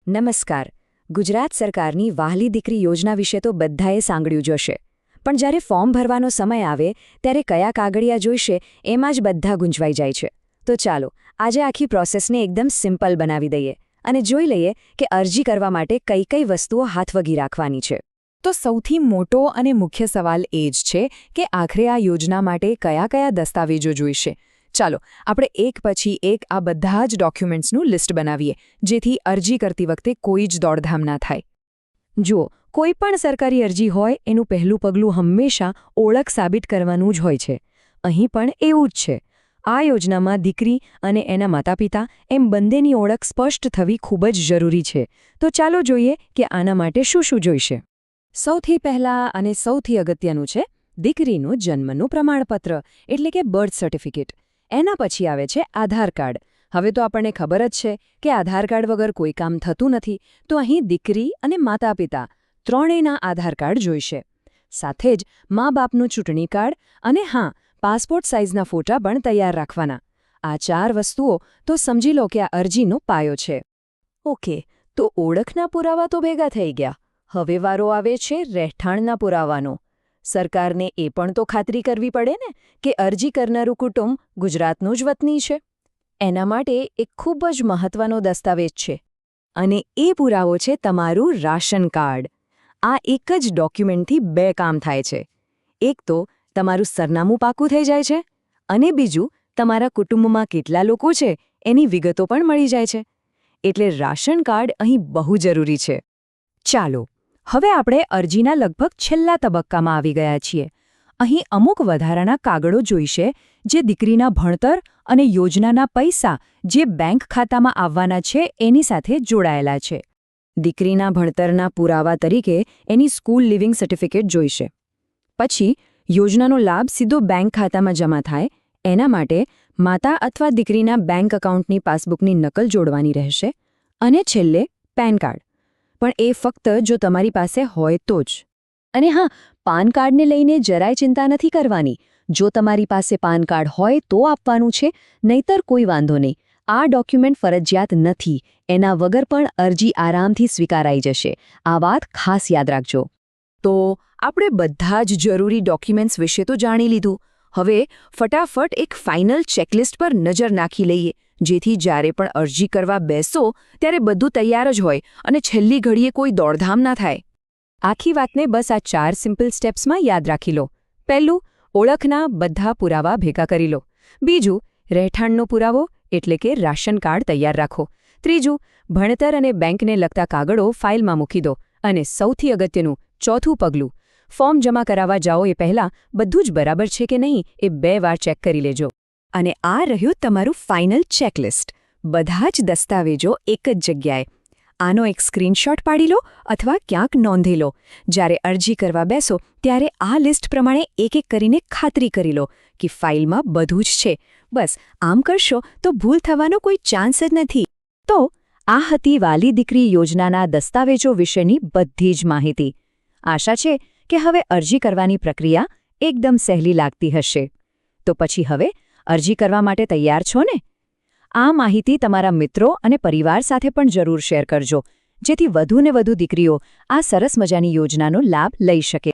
નમસ્કાર. ગુજરાત સરકારની વહાલી દીકરી યોજના વિશે તો બધાએ સાંભળ્યું જ હશે. પણ જ્યારે ફોર્મ ભરવાનો સમય આવે ત્યારે કયા કાગળિયા જોઈશે એમાં જ બધા ગૂંચવાઈ જાય છે. તો ચાલો આજે આખી પ્રોસેસને એકદમ સિમ્પલ બનાવી દઈએ અને જોઈ લઈએ કે અરજી કરવા માટે કઈ કઈ વસ્તુઓ હાથવગી રાખવાની છે. તો સૌથી મોટો અને મુખ્ય સવાલ એ જ છે કે આખરે આ યોજના માટે કયા કયા દસ્તાવેજો જોઈશે. ચાલો આપણે એક પછી એક આ બધા જ ડોક્યુમેન્ટ્સનું લિસ્ટ બનાવીએ, જેથી અરજી કરતી વખતે કોઈ જ દોડધામ ના થાય. જુઓ, કોઈ પણ સરકારી અરજી હોય એનું પહેલું પગલું હંમેશા ઓળખ સાબિત કરવાનું જ હોય છે. અહીં પણ એવું જ છે. આ યોજનામાં દીકરી અને એના માતાપિતા એમ બંનેની ઓળખ સ્પષ્ટ થવી ખૂબ જ જરૂરી છે. તો ચાલો જોઈએ કે આના માટે શું શું જોઈશે. સૌથી પહેલાં અને સૌથી અગત્યનું છે દીકરીનું જન્મનું પ્રમાણપત્ર, એટલે કે બર્થ સર્ટિફિકેટ. એના પછી આવે છે આધાર કાર્ડ. હવે તો આપણને ખબર જ છે કે આધાર કાર્ડ વગર કોઈ કામ થતું નથી, તો અહીં દીકરી અને માતાપિતા ત્રણેયના આધાર કાર્ડ જોઈશે. સાથે જ મા-બાપનું ચૂંટણી કાર્ડ અને હા, પાસપોર્ટ સાઇઝના ફોટા પણ તૈયાર રાખવાના. આ 4 વસ્તુઓ તો સમજી લો કે આ અરજીનો પાયો છે. ઓકે, તો ઓળખના પુરાવા તો ભેગા થઈ ગયા. હવે વારો આવે છે રહેઠાણના પુરાવાનો. સરકારને એ પણ તો ખાતરી કરવી પડે ને કે અરજી કરનારું કુટુંબ ગુજરાતનું જ વતની છે. એના માટે એક ખૂબ જ મહત્વનો દસ્તાવેજ છે અને એ પુરાવો છે તમારું રાશન કાર્ડ. આ એક જ ડોક્યુમેન્ટથી 2 કામ થાય છે. એક તો તમારું સરનામું પાકું થઈ જાય છે અને બીજું તમારા કુટુંબમાં કેટલા લોકો છે એની વિગતો પણ મળી જાય છે. એટલે રાશન કાર્ડ અહીં બહુ જરૂરી છે. ચાલો હવે આપણે અરજીના લગભગ છેલ્લા તબક્કામાં આવી ગયા છીએ. અહીં અમુક વધારાના કાગળો જોઈશે, જે દીકરીના ભણતર અને યોજનાના પૈસા જે બેંક ખાતામાં આવવાના છે એની સાથે જોડાયેલા છે. દીકરીના ભણતરના પુરાવા તરીકે એની સ્કૂલ લિવિંગ સર્ટિફિકેટ જોઈશે. પછી યોજનાનો લાભ સીધો બેંક ખાતામાં જમા થાય એના માટે માતા અથવા દીકરીના બેંક એકાઉન્ટની પાસબુકની નકલ જોડવાની રહેશે. અને છેલ્લે પેન કાર્ડ. પણ એ ફક્ત જો તમારી પાસે હોય તો જ. અને હા, પાન કાર્ડને લઈને જરાય ચિંતા નથી કરવાની. જો તમારી પાસે પાન કાર્ડ હોય તો આપવાનું છે, નહીતર કોઈ વાંધો નહીં. આ ડોક્યુમેન્ટ ફરજિયાત નથી. એના વગર પણ અરજી આરામથી સ્વીકારાઈ જશે. આ વાત ખાસ યાદ રાખજો. તો આપણે બધા જ જરૂરી ડોક્યુમેન્ટ્સ વિશે તો જાણી લીધું. હવે ફટાફટ એક ફાઇનલ ચેકલિસ્ટ પર નજર નાખી લઈએ, જેથી જ્યારે પણ અરજી કરવા બેસો ત્યારે બધું તૈયાર જ હોય અને છેલ્લી ઘડીએ કોઈ દોડધામ ના થાય. આખી વાતને બસ આ 4 સિમ્પલ સ્ટેપ્સમાં યાદ રાખી લો. પહેલું, ઓળખના બધા પુરાવા ભેગા કરી લો. બીજું, રહેઠાણનો પુરાવો એટલે કે રાશન કાર્ડ તૈયાર રાખો. ત્રીજું, ભણતર અને બેંકને લગતા કાગળો ફાઇલમાં મૂકી દો. અને સૌથી અગત્યનું ચોથું પગલું, ફોર્મ જમા કરાવવા જાઓ એ પહેલાં બધું જ બરાબર છે કે નહીં એ 2 વાર ચેક કરી લેજો. અને આ રહ્યું તમારું ફાઇનલ ચેકલિસ્ટ. બધા જ દસ્તાવેજો એક જ જગ્યાએ. આનો એક સ્ક્રીનશોટ પાડી લો અથવા ક્યાંક નોંધી લો. જ્યારે અરજી કરવા બેસો ત્યારે આ લિસ્ટ પ્રમાણે એક એક કરીને ખાતરી કરી લો કે ફાઇલમાં બધું જ છે. બસ આમ કરશો તો ભૂલ થવાનો કોઈ ચાન્સ જ નથી. તો આ હતી વહાલી દીકરી યોજનાના દસ્તાવેજો વિશેની બધી જ માહિતી. આશા છે કે હવે અરજી કરવાની પ્રક્રિયા એકદમ સહેલી લાગતી હશે. તો પછી હવે અરજી કરવા માટે તૈયાર છો ને? આ માહિતી તમારા મિત્રો અને પરિવાર સાથે પણ જરૂર શેર કરજો, જેથી વધુ ને વધુ દીકરીઓ આ સરસ મજાની યોજનાનો લાભ લઈ શકે.